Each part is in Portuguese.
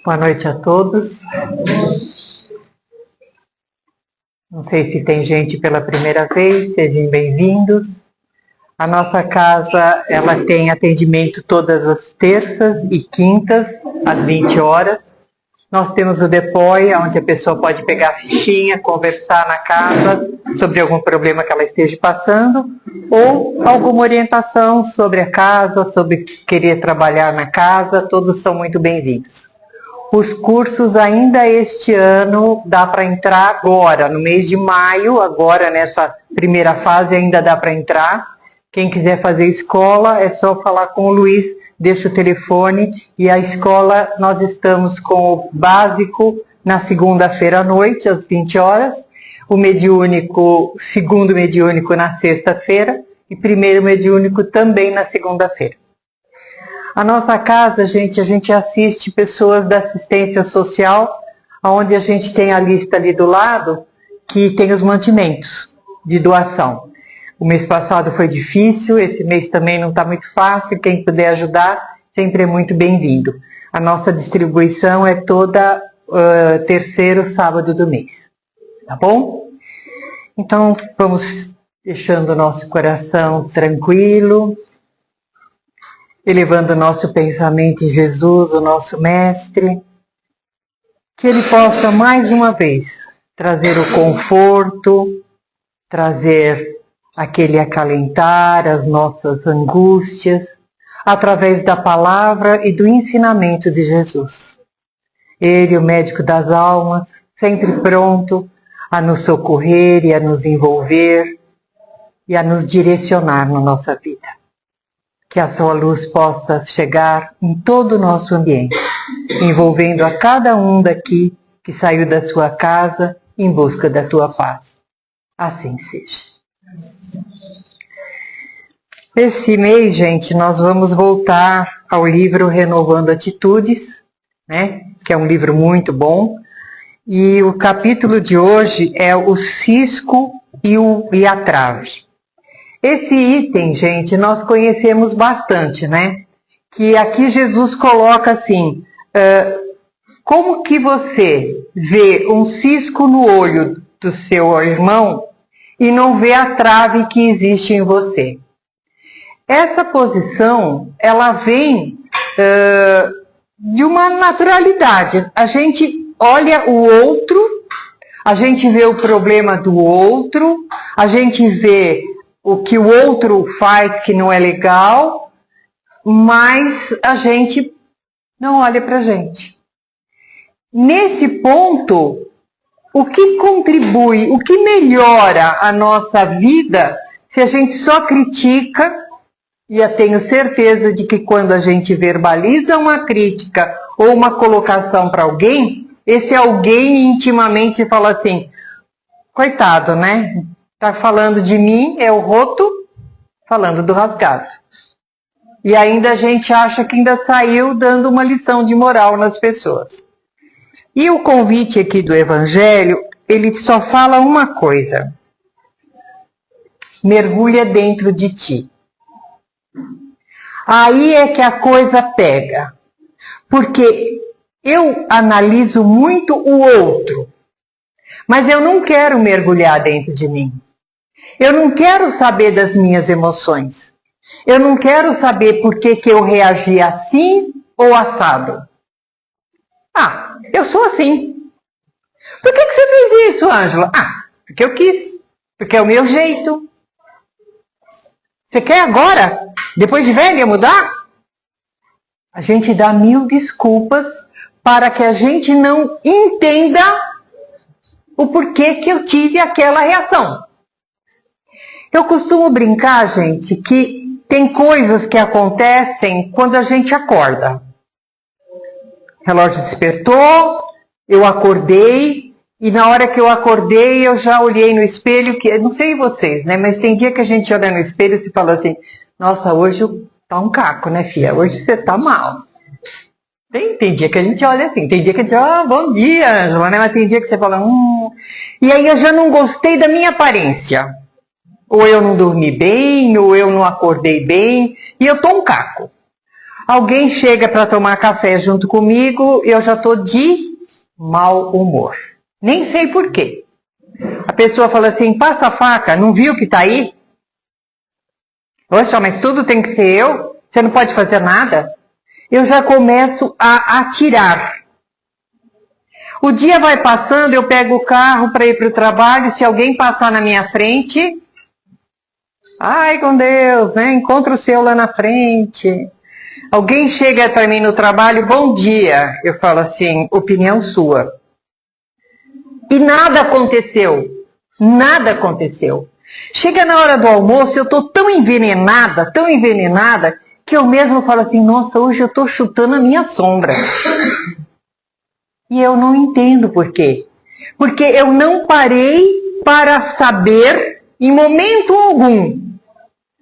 Boa noite a todos. Não sei se tem gente pela primeira vez, sejam bem-vindos. A nossa casa, ela tem atendimento todas as terças e quintas, às 20 horas. Nós temos o DEPOI, onde a pessoa pode pegar a fichinha, conversar na casa sobre algum problema que ela esteja passando, ou alguma orientação sobre a casa, sobre querer trabalhar na casa, todos são muito bem-vindos. Os cursos ainda este ano dá para entrar agora, no mês de maio, agora nessa primeira fase ainda dá para entrar. Quem quiser fazer escola é só falar com o Luiz, deixa o telefone, e a escola nós estamos com o básico na segunda-feira à noite, às 20 horas, o mediúnico, segundo mediúnico na sexta-feira e primeiro mediúnico também na segunda-feira. A nossa casa, gente, a gente assiste pessoas da assistência social, onde a gente tem a lista ali do lado, que tem os mantimentos de doação. O mês passado foi difícil, esse mês também não está muito fácil, quem puder ajudar sempre é muito bem-vindo. A nossa distribuição é toda terceiro sábado do mês, tá bom? Então vamos deixando o nosso coração tranquilo, elevando o nosso pensamento em Jesus, o nosso Mestre, que Ele possa mais uma vez trazer o conforto, trazer aquele acalentar as nossas angústias, através da palavra e do ensinamento de Jesus. Ele, o médico das almas, sempre pronto a nos socorrer e a nos envolver e a nos direcionar na nossa vida. Que a sua luz possa chegar em todo o nosso ambiente, envolvendo a cada um daqui que saiu da sua casa em busca da tua paz. Assim seja. Esse mês, gente, nós vamos voltar ao livro Renovando Atitudes, né? Que é um livro muito bom. E o capítulo de hoje é o cisco e a trave. Esse item, gente, nós conhecemos bastante, né? Que aqui Jesus coloca assim, como que você vê um cisco no olho do seu irmão e não vê a trave que existe em você? Essa posição, ela vem de uma naturalidade. A gente olha o outro, a gente vê o problema do outro, a gente vê o que o outro faz que não é legal, mas a gente não olha pra gente. Nesse ponto, o que contribui, o que melhora a nossa vida, se a gente só critica? E eu tenho certeza de que quando a gente verbaliza uma crítica ou uma colocação para alguém, esse alguém intimamente fala assim, coitado, né? Tá falando de mim, é o roto falando do rasgado. E ainda a gente acha que ainda saiu dando uma lição de moral nas pessoas. E o convite aqui do Evangelho, ele só fala uma coisa. Mergulha dentro de ti. Aí é que a coisa pega, porque eu analiso muito o outro, mas eu não quero mergulhar dentro de mim. Eu não quero saber das minhas emoções. Eu não quero saber por que eu reagi assim ou assado. Ah, eu sou assim. Por que você fez isso, Ângela? Ah, porque eu quis, porque é o meu jeito. Você quer agora, depois de velha, mudar? A gente dá 1000 desculpas para que a gente não entenda o porquê que eu tive aquela reação. Eu costumo brincar, gente, que tem coisas que acontecem quando a gente acorda. O relógio despertou, eu acordei, e na hora que eu acordei, eu já olhei no espelho, que não sei vocês, né? Mas tem dia que a gente olha no espelho e se fala assim, nossa, hoje tá um caco, né, filha? Hoje você tá mal. Tem dia que a gente olha assim, tem dia que a gente olha, bom dia, Ângela, né? Mas tem dia que você fala, E aí eu já não gostei da minha aparência. Ou eu não dormi bem, ou eu não acordei bem, e eu tô um caco. Alguém chega para tomar café junto comigo, eu já estou de mau humor. Nem sei por quê. A pessoa fala assim, passa a faca, não viu que está aí? Poxa, mas tudo tem que ser eu? Você não pode fazer nada? Eu já começo a atirar. O dia vai passando, eu pego o carro para ir para o trabalho, se alguém passar na minha frente, ai com Deus, né? Encontra o seu lá na frente. Alguém chega para mim no trabalho, bom dia. Eu falo assim, opinião sua. E nada aconteceu. Nada aconteceu. Chega na hora do almoço, eu estou tão envenenada, que eu mesmo falo assim, nossa, hoje eu estou chutando a minha sombra. E eu não entendo por quê. Porque eu não parei para saber, em momento algum,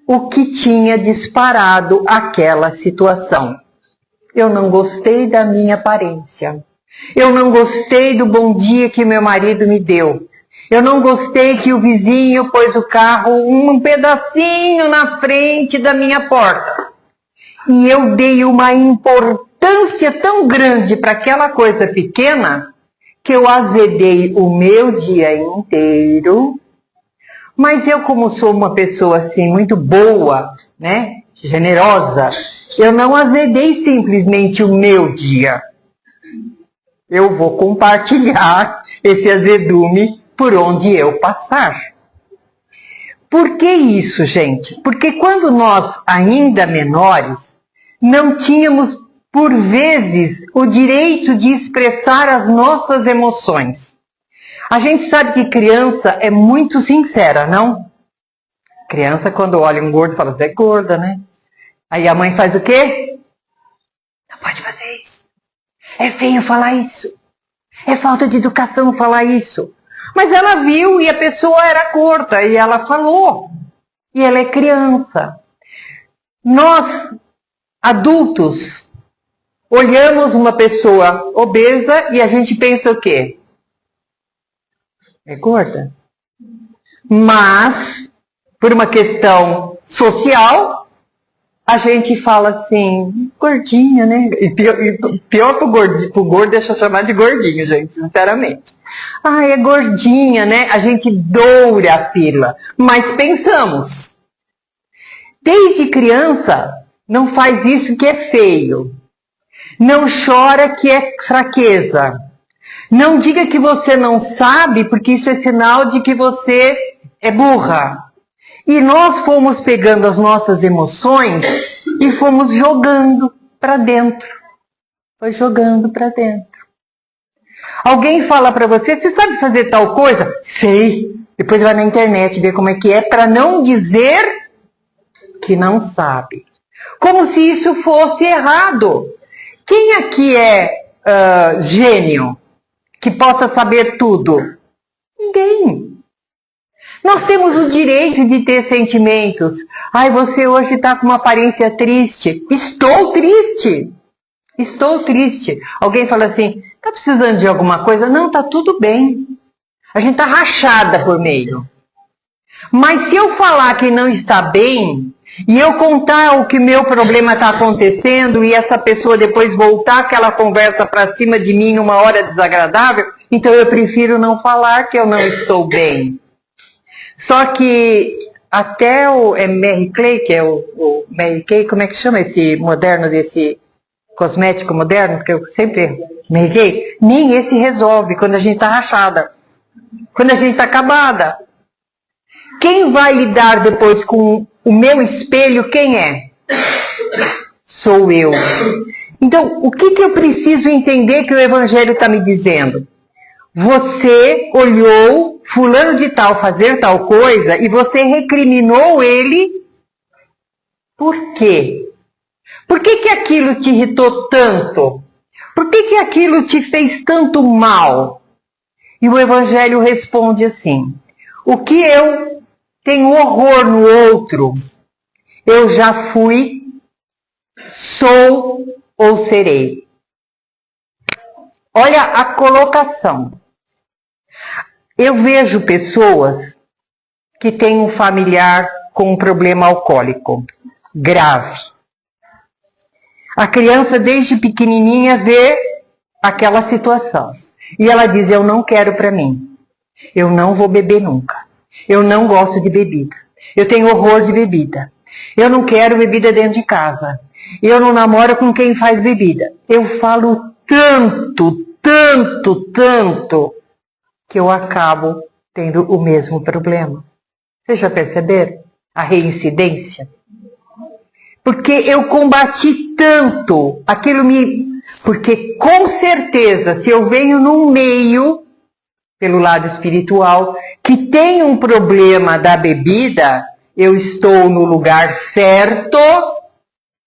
o que tinha disparado aquela situação. Eu não gostei da minha aparência. Eu não gostei do bom dia que meu marido me deu. Eu não gostei que o vizinho pôs o carro um pedacinho na frente da minha porta. E eu dei uma importância tão grande para aquela coisa pequena que eu azedei o meu dia inteiro. Mas eu, como sou uma pessoa assim muito boa, né, generosa, eu não azedei simplesmente o meu dia. Eu vou compartilhar esse azedume por onde eu passar. Por que isso, gente? Porque quando nós, ainda menores, não tínhamos, por vezes, o direito de expressar as nossas emoções. A gente sabe que criança é muito sincera, não? Criança, quando olha um gordo, fala, você é gorda, né? Aí a mãe faz o quê? Não pode fazer isso. É feio falar isso. É falta de educação falar isso. Mas ela viu e a pessoa era gorda e ela falou. E ela é criança. Nós, adultos, olhamos uma pessoa obesa e a gente pensa o quê? É gorda. Mas, por uma questão social, a gente fala assim, gordinha, né? E pior pro gordo deixa chamar de gordinho, gente, sinceramente. Ah, é gordinha, né? A gente doura a pílula, mas pensamos. Desde criança, não faz isso que é feio. Não chora que é fraqueza. Não diga que você não sabe, porque isso é sinal de que você é burra. E nós fomos pegando as nossas emoções e fomos jogando para dentro. Foi jogando para dentro. Alguém fala para você, você sabe fazer tal coisa? Sei. Depois vai na internet ver como é que é, para não dizer que não sabe. Como se isso fosse errado. Quem aqui é gênio? Que possa saber tudo? Ninguém. Nós temos o direito de ter sentimentos. Ai, você hoje está com uma aparência triste. Estou triste. Estou triste. Alguém fala assim, está precisando de alguma coisa? Não, está tudo bem. A gente está rachada por meio. Mas se eu falar que não está bem, e eu contar o que meu problema está acontecendo, e essa pessoa depois voltar aquela conversa para cima de mim numa hora desagradável, então eu prefiro não falar que eu não estou bem. Só que até o Mary Kay, que é o Mary Kay, como é que chama esse moderno desse cosmético moderno, que eu sempre erro, Mary Kay, nem esse resolve quando a gente está rachada, quando a gente está acabada. Quem vai lidar depois com o meu espelho, quem é? Sou eu. Então, o que eu preciso entender que o Evangelho está me dizendo? Você olhou fulano de tal fazer tal coisa e você recriminou ele. Por quê? Por que aquilo te irritou tanto? Por que aquilo te fez tanto mal? E o Evangelho responde assim, o que eu tenho horror no outro, eu já fui, sou ou serei. Olha a colocação. Eu vejo pessoas que têm um familiar com um problema alcoólico grave. A criança, desde pequenininha, vê aquela situação. E ela diz, eu não quero para mim. Eu não vou beber nunca. Eu não gosto de bebida. Eu tenho horror de bebida. Eu não quero bebida dentro de casa. Eu não namoro com quem faz bebida. Eu falo tanto, que eu acabo tendo o mesmo problema. Vocês já perceberam a reincidência? Porque eu combati tanto, porque com certeza, se eu venho num meio, pelo lado espiritual, que tem um problema da bebida, eu estou no lugar certo,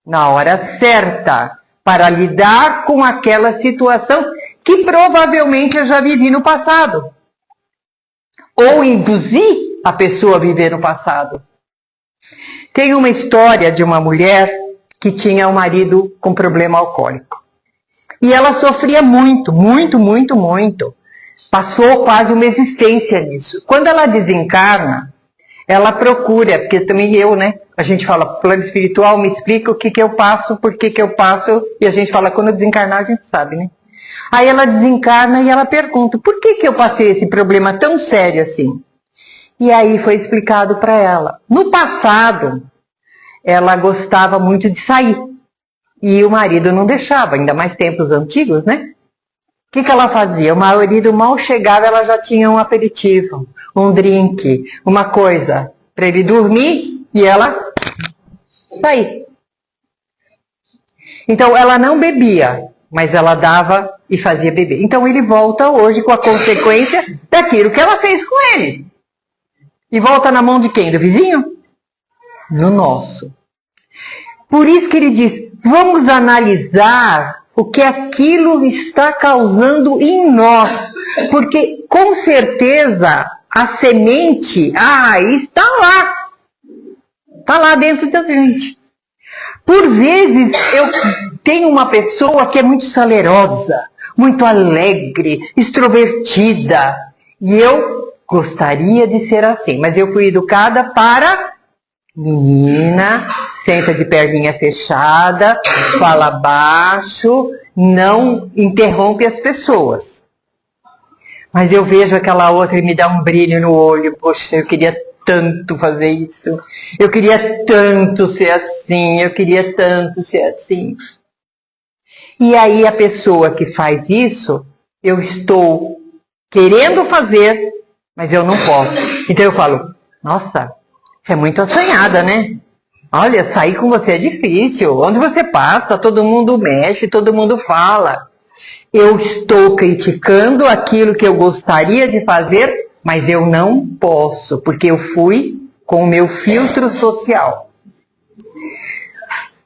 na hora certa, para lidar com aquela situação que provavelmente eu já vivi no passado. Ou induzir a pessoa a viver no passado. Tem uma história de uma mulher que tinha um marido com problema alcoólico. E ela sofria muito. Passou quase uma existência nisso. Quando ela desencarna, ela procura, porque também eu, né? A gente fala, plano espiritual, me explica o que eu passo, por que eu passo, e a gente fala, quando eu desencarnar, a gente sabe, né? Aí ela desencarna e ela pergunta, por que eu passei esse problema tão sério assim? E aí foi explicado para ela. No passado, ela gostava muito de sair. E o marido não deixava, ainda mais tempos antigos, né? O que ela fazia? O marido mal chegava, ela já tinha um aperitivo, um drink, uma coisa para ele dormir e ela sair. Então ela não bebia, mas ela dava e fazia beber. Então ele volta hoje com a consequência daquilo que ela fez com ele. E volta na mão de quem? Do vizinho? No nosso. Por isso que ele diz, vamos analisar o que aquilo está causando em nós. Porque, com certeza, a semente, está lá. Está lá dentro da gente. Por vezes, eu tenho uma pessoa que é muito salerosa, muito alegre, extrovertida. E eu gostaria de ser assim, mas eu fui educada para... Menina, senta de perninha fechada, fala baixo, não interrompe as pessoas. Mas eu vejo aquela outra e me dá um brilho no olho. Poxa, eu queria tanto fazer isso. Eu queria tanto ser assim. Eu queria tanto ser assim. E aí a pessoa que faz isso, eu estou querendo fazer, mas eu não posso. Então eu falo, nossa, você é muito assanhada, né? Olha, sair com você é difícil. Onde você passa, todo mundo mexe, todo mundo fala. Eu estou criticando aquilo que eu gostaria de fazer, mas eu não posso, porque eu fui com o meu filtro social.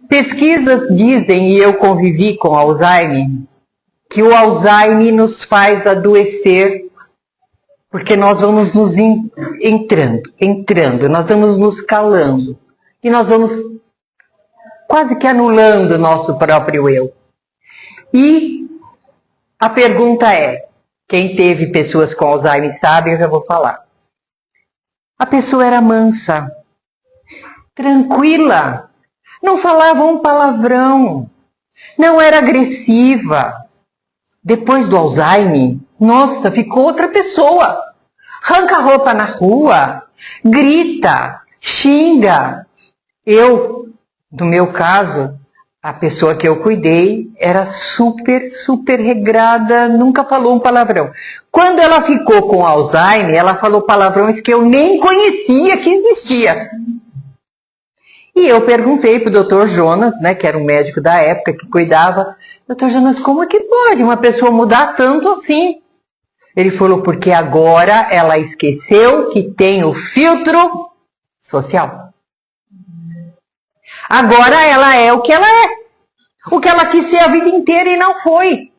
Pesquisas dizem, e eu convivi com Alzheimer, que o Alzheimer nos faz adoecer porque nós vamos nos entrando, nós vamos nos calando. E nós vamos quase que anulando o nosso próprio eu. E a pergunta é, quem teve pessoas com Alzheimer sabe, eu já vou falar. A pessoa era mansa, tranquila, não falava um palavrão, não era agressiva. Depois do Alzheimer, nossa, ficou outra pessoa. Arranca a roupa na rua, grita, xinga. Eu, no meu caso, a pessoa que eu cuidei era super regrada, nunca falou um palavrão. Quando ela ficou com Alzheimer, ela falou palavrões que eu nem conhecia que existia. E eu perguntei para o Dr. Jonas, né, que era um médico da época que cuidava, Dr. Jonas, como é que pode uma pessoa mudar tanto assim? Ele falou, porque agora ela esqueceu que tem o filtro social. Agora ela é o que ela é. O que ela quis ser a vida inteira e não foi.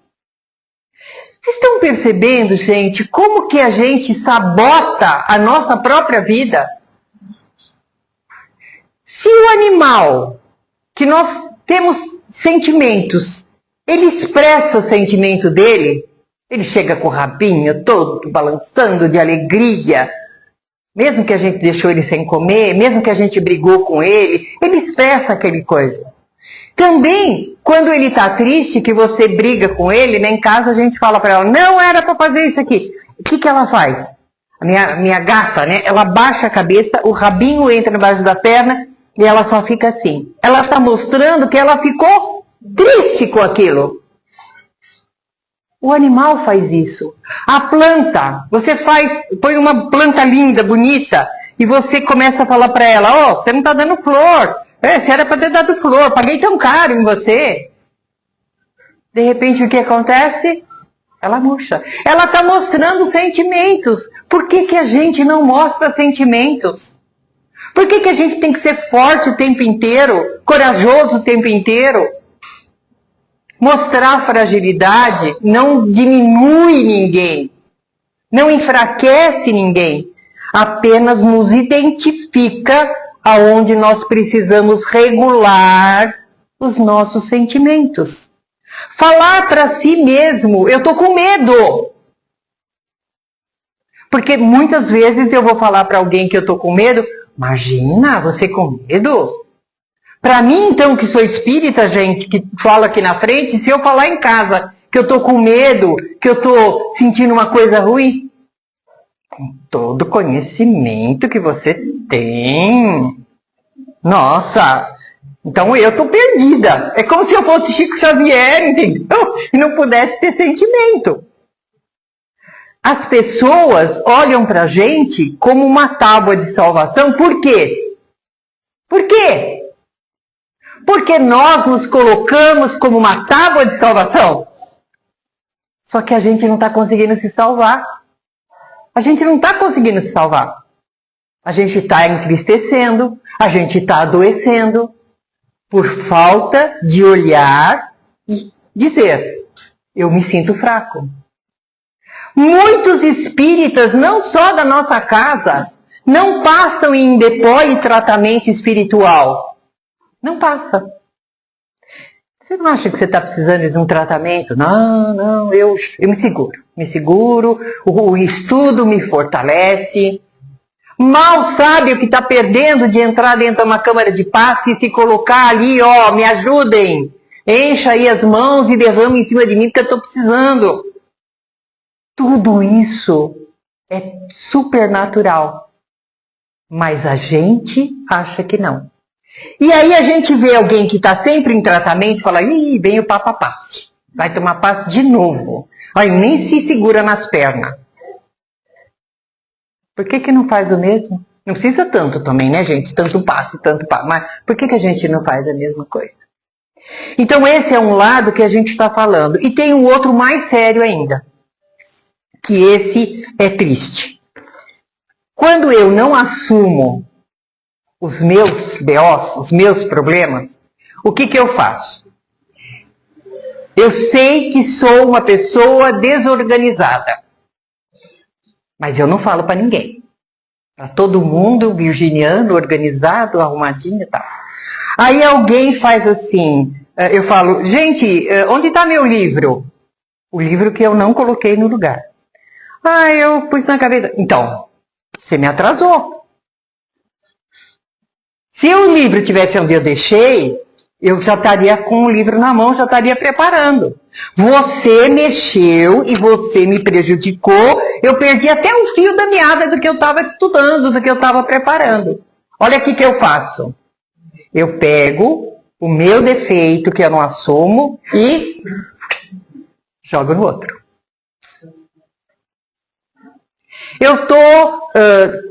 Vocês estão percebendo, gente, como que a gente sabota a nossa própria vida? Se o animal, que nós temos sentimentos, ele expressa o sentimento dele, ele chega com o rabinho todo balançando de alegria, mesmo que a gente deixou ele sem comer, mesmo que a gente brigou com ele, ele expressa aquele coisa. Também, quando ele está triste, que você briga com ele, né, em casa a gente fala para ela, não era para fazer isso aqui. O que ela faz? A minha gata, né, ela baixa a cabeça, o rabinho entra embaixo da perna e ela só fica assim. Ela está mostrando que ela ficou triste com aquilo. O animal faz isso. A planta, você põe uma planta linda, bonita, e você começa a falar para ela, ó, você não está dando flor. Você era para ter dado flor, paguei tão caro em você. De repente o que acontece? Ela murcha. Ela está mostrando sentimentos. Por que, que a gente não mostra sentimentos? Por que, que a gente tem que ser forte o tempo inteiro, corajoso o tempo inteiro? Mostrar fragilidade não diminui ninguém, não enfraquece ninguém, apenas nos identifica aonde nós precisamos regular os nossos sentimentos. Falar para si mesmo, eu estou com medo. Porque muitas vezes eu vou falar para alguém que eu estou com medo, imagina, você com medo? Para mim, então, que sou espírita, gente, que fala aqui na frente, se eu falar em casa que eu estou com medo, que eu estou sentindo uma coisa ruim, com todo conhecimento que você tem, nossa, então eu estou perdida. É como se eu fosse Chico Xavier, entendeu? E não pudesse ter sentimento. As pessoas olham para a gente como uma tábua de salvação. Por quê? Por quê? Porque nós nos colocamos como uma tábua de salvação. Só que a gente não está conseguindo se salvar. A gente não está conseguindo se salvar. A gente está entristecendo, a gente está adoecendo por falta de olhar e dizer, eu me sinto fraco. Muitos espíritas, não só da nossa casa, não passam em depósito e tratamento espiritual. Não passa. Você não acha que você está precisando de um tratamento? Não, eu me seguro, o estudo me fortalece. Mal sabe o que está perdendo de entrar dentro de uma câmara de passe e se colocar ali, ó, me ajudem. Encha aí as mãos e derrama em cima de mim porque eu estou precisando. Tudo isso é supernatural. Mas a gente acha que não. E aí a gente vê alguém que está sempre em tratamento e fala, ih, vem o Papa Passe. Vai tomar passe de novo. Aí nem se segura nas pernas. Por que não faz o mesmo? Não precisa tanto também, né, gente? Tanto passe. Mas por que a gente não faz a mesma coisa? Então esse é um lado que a gente está falando. E tem um outro mais sério ainda. Que esse é triste. Quando eu não assumo os meus BOs, os meus problemas, o que eu faço? Eu sei que sou uma pessoa desorganizada. Mas eu não falo para ninguém. Para todo mundo, virginiano, organizado, arrumadinho e tal. Aí alguém faz assim, eu falo, gente, onde está meu livro? O livro que eu não coloquei no lugar. Ah, eu pus na gaveta. Então, você me atrasou. Se o livro tivesse onde eu deixei, eu já estaria com o livro na mão, já estaria preparando. Você mexeu e você me prejudicou. Eu perdi até o fio da meada do que eu estava estudando, do que eu estava preparando. Olha o que eu faço. Eu pego o meu defeito, que eu não assumo, e jogo no outro. Eu estou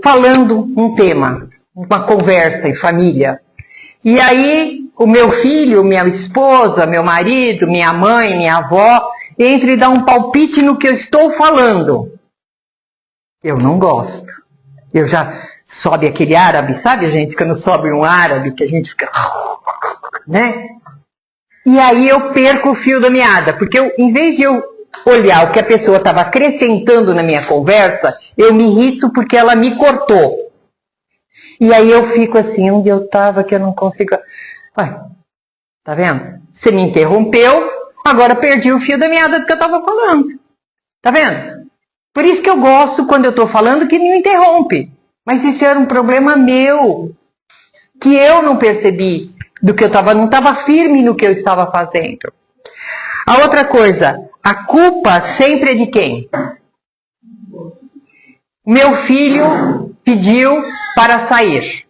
falando um tema, uma conversa em família. E aí o meu filho, minha esposa, meu marido, minha mãe, minha avó, entra e dá um palpite no que eu estou falando. Eu não gosto. Eu já sobe aquele árabe, sabe, gente? Quando sobe um árabe, que a gente fica... né? E aí eu perco o fio da meada, porque em vez de eu olhar o que a pessoa estava acrescentando na minha conversa, eu me irrito porque ela me cortou. E aí eu fico assim, onde eu estava que eu não consigo... Ué, tá vendo? Você me interrompeu, agora perdi o fio da meada do que eu estava falando. Tá vendo? Por isso que eu gosto, quando eu estou falando, que me interrompe. Mas isso era um problema meu, que eu não percebi. do que eu estava, não estava firme no que eu estava fazendo. A outra coisa, a culpa sempre é de quem? Meu filho pediu para sair.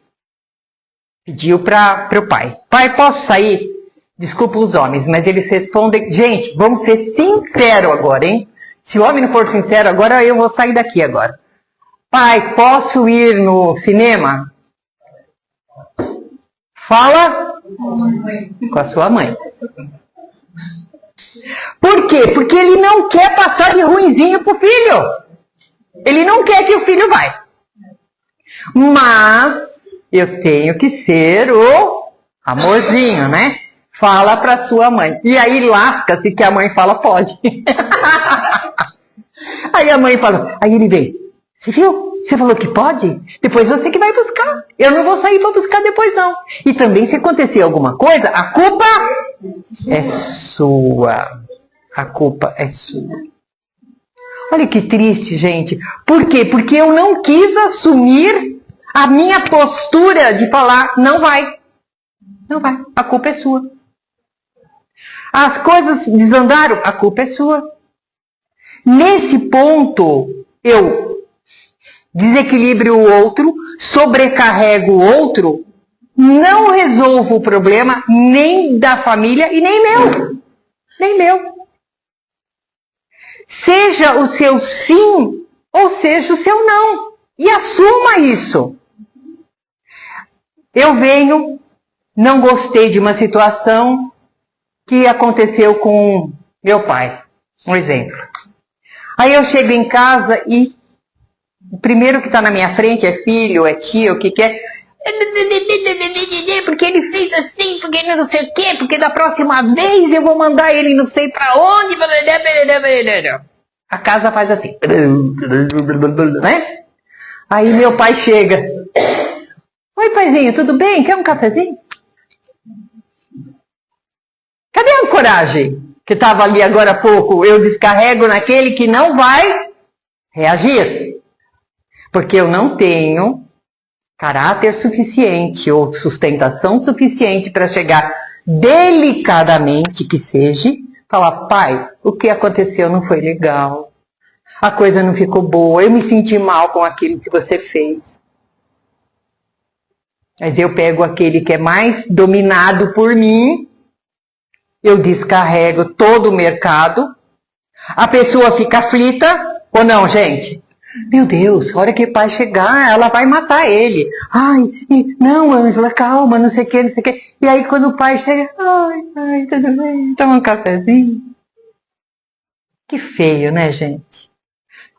Pediu para o pai. Pai, posso sair? Desculpa os homens, mas eles respondem... Gente, vamos ser sinceros agora, hein? Se o homem não for sincero agora, eu vou sair daqui agora. Pai, posso ir no cinema? Fala com a sua mãe. Por quê? Porque ele não quer passar de ruinzinho pro filho. Ele não quer que o filho vai. Mas eu tenho que ser o amorzinho, né? Fala pra sua mãe. E aí lasca-se que a mãe fala, pode. Aí a mãe fala, aí ele vem. Você viu? Você falou que pode? Depois você que vai buscar. Eu não vou sair para buscar depois não. E também se acontecer alguma coisa, a culpa é sua. A culpa é sua. Olha que triste, gente. Por quê? Porque eu não quis assumir a minha postura de falar, não vai. Não vai. A culpa é sua. As coisas desandaram, a culpa é sua. Nesse ponto, eu desequilibro o outro, sobrecarrego o outro, não resolvo o problema nem da família e nem meu. Nem meu. Seja o seu sim ou seja o seu não. E assuma isso. Eu venho, não gostei de uma situação que aconteceu com meu pai. Um exemplo. Aí eu chego em casa e o primeiro que está na minha frente é filho, é tio, o que quer. Porque ele fez assim, porque ele não sei o quê, porque da próxima vez eu vou mandar ele não sei pra onde. A casa faz assim. Né? Aí meu pai chega. Oi, paizinho, tudo bem? Quer um cafezinho? Cadê a coragem? Que estava ali agora há pouco. Eu descarrego naquele que não vai reagir. Porque eu não tenho caráter suficiente ou sustentação suficiente para chegar delicadamente, que seja, falar, pai, o que aconteceu não foi legal, a coisa não ficou boa, eu me senti mal com aquilo que você fez. Mas eu pego aquele que é mais dominado por mim, eu descarrego todo o mercado, a pessoa fica aflita, ou não, gente? Meu Deus, a hora que o pai chegar, ela vai matar ele. Ai, não, Ângela, calma, não sei o que, não sei o que. E aí quando o pai chega, ai, tudo bem, toma um cafezinho. Que feio, né, gente?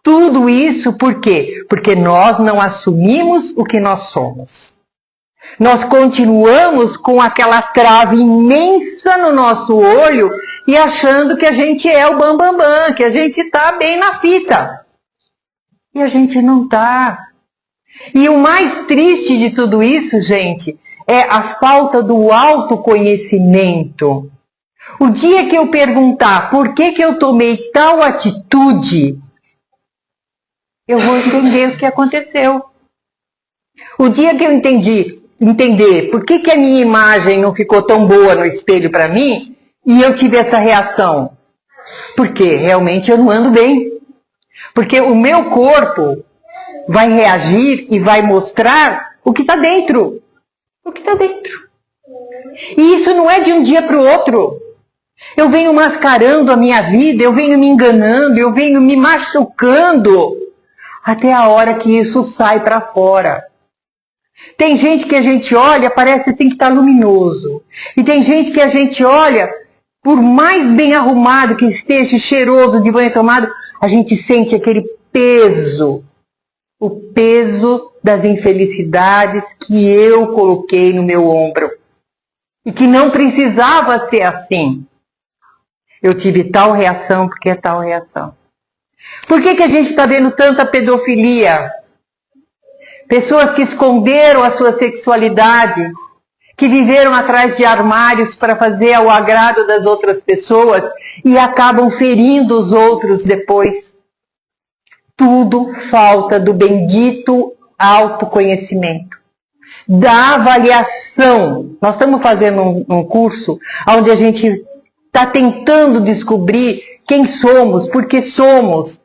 Tudo isso por quê? Porque nós não assumimos o que nós somos. Nós continuamos com aquela trave imensa no nosso olho e achando que a gente é o bambambam, que a gente está bem na fita. E a gente não tá. E o mais triste de tudo isso, gente, é a falta do autoconhecimento. O dia que eu perguntar por que eu tomei tal atitude, eu vou entender o que aconteceu. O dia que eu entender por que a minha imagem não ficou tão boa no espelho para mim, e eu tive essa reação, porque realmente eu não ando bem. Porque o meu corpo vai reagir e vai mostrar o que está dentro. O que está dentro. E isso não é de um dia para o outro. Eu venho mascarando a minha vida, eu venho me enganando, eu venho me machucando, até a hora que isso sai para fora. Tem gente que a gente olha, parece assim que está luminoso. E tem gente que a gente olha, por mais bem arrumado que esteja, cheiroso, de banho tomado, a gente sente aquele peso, o peso das infelicidades que eu coloquei no meu ombro. E que não precisava ser assim. Eu tive tal reação porque é tal reação. Por que a gente está vendo tanta pedofilia? Pessoas que esconderam a sua sexualidade, que viveram atrás de armários para fazer ao agrado das outras pessoas e acabam ferindo os outros depois. Tudo falta do bendito autoconhecimento. da avaliação. Nós estamos fazendo um curso onde a gente está tentando descobrir quem somos, por que somos,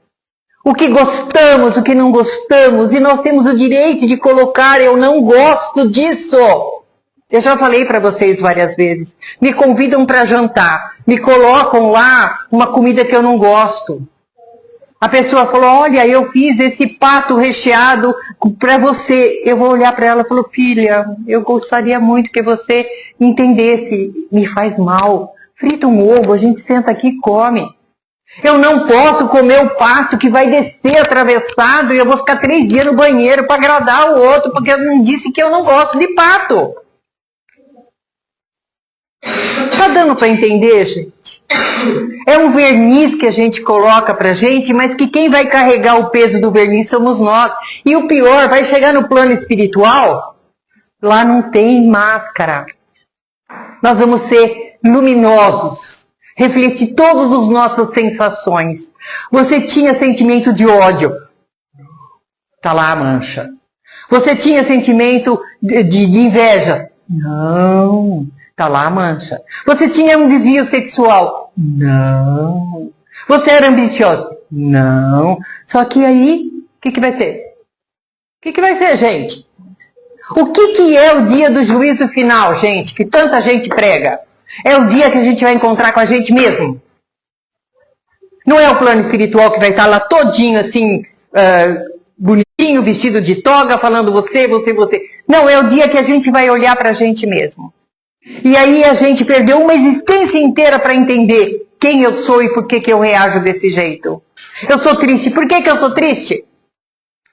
o que gostamos, o que não gostamos, e nós temos o direito de colocar eu não gosto disso. Eu já falei para vocês várias vezes. Me convidam para jantar, me colocam lá uma comida que eu não gosto. A pessoa falou, olha, eu fiz esse pato recheado para você. Eu vou olhar para ela e falo, filha, eu gostaria muito que você entendesse, me faz mal. Frita um ovo, a gente senta aqui e come. Eu não posso comer o pato que vai descer atravessado e eu vou ficar 3 dias no banheiro para agradar o outro, porque eu não disse que eu não gosto de pato. Tá dando para entender, gente? É um verniz que a gente coloca pra gente, mas que quem vai carregar o peso do verniz somos nós. E o pior, vai chegar no plano espiritual, lá não tem máscara. Nós vamos ser luminosos, refletir todas as nossas sensações. Você tinha sentimento de ódio, tá lá a mancha. Você tinha sentimento de inveja, não. Tá lá a mancha. Você tinha um desvio sexual? Não. Você era ambicioso? Não. Só que aí, o que vai ser? O que vai ser, gente? O que é o dia do juízo final, gente? Que tanta gente prega. É o dia que a gente vai encontrar com a gente mesmo. Não é o plano espiritual que vai estar lá todinho assim, bonitinho, vestido de toga, falando você. Não, é o dia que a gente vai olhar pra gente mesmo. E aí a gente perdeu uma existência inteira para entender quem eu sou e por que eu reajo desse jeito. Eu sou triste. Por que eu sou triste?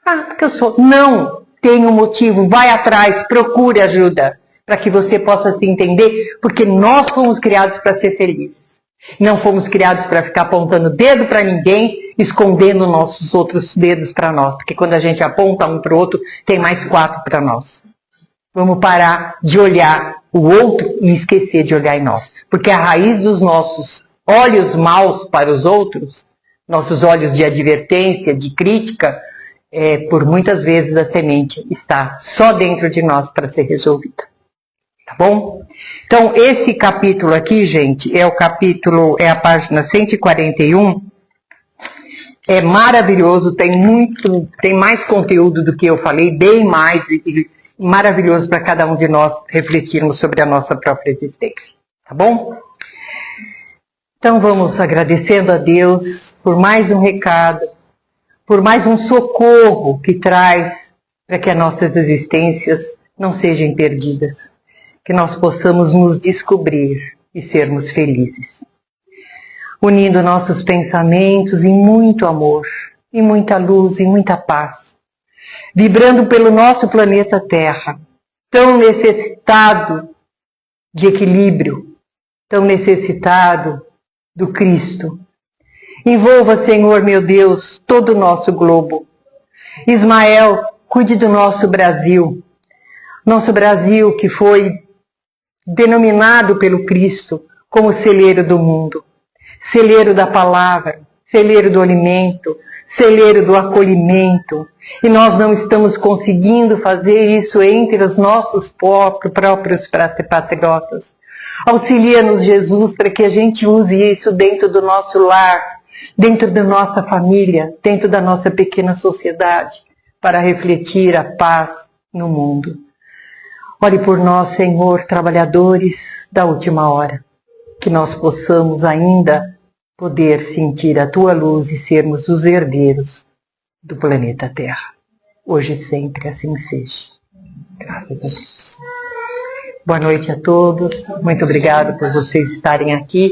Porque eu sou. Não tem um motivo. Vai atrás, procure ajuda para que você possa se entender, porque nós fomos criados para ser felizes. Não fomos criados para ficar apontando dedo para ninguém, escondendo nossos outros dedos para nós. Porque quando a gente aponta um para o outro, tem mais 4 para nós. Vamos parar de olhar o outro e esquecer de olhar em nós. Porque a raiz dos nossos olhos maus para os outros, nossos olhos de advertência, de crítica, por muitas vezes a semente está só dentro de nós para ser resolvida. Tá bom? Então, esse capítulo aqui, gente, é a página 141. É maravilhoso, tem mais conteúdo do que eu falei, bem mais, e maravilhoso para cada um de nós refletirmos sobre a nossa própria existência, tá bom? Então vamos agradecendo a Deus por mais um recado, por mais um socorro que traz para que as nossas existências não sejam perdidas, que nós possamos nos descobrir e sermos felizes, unindo nossos pensamentos em muito amor, em muita luz, em muita paz, vibrando pelo nosso planeta Terra, tão necessitado de equilíbrio, tão necessitado do Cristo. Envolva, Senhor, meu Deus, todo o nosso globo. Ismael, cuide do nosso Brasil que foi denominado pelo Cristo como celeiro do mundo, celeiro da palavra, celeiro do alimento, celeiro do acolhimento, e nós não estamos conseguindo fazer isso entre os nossos próprios patriotas. Auxilia-nos, Jesus, para que a gente use isso dentro do nosso lar, dentro da nossa família, dentro da nossa pequena sociedade, para refletir a paz no mundo. Olhe por nós, Senhor, trabalhadores da última hora, que nós possamos ainda poder sentir a Tua luz e sermos os herdeiros do planeta Terra. Hoje e sempre assim seja. Graças a Deus. Boa noite a todos. Muito obrigado por vocês estarem aqui.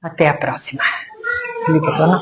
Até a próxima. Se liga, dona.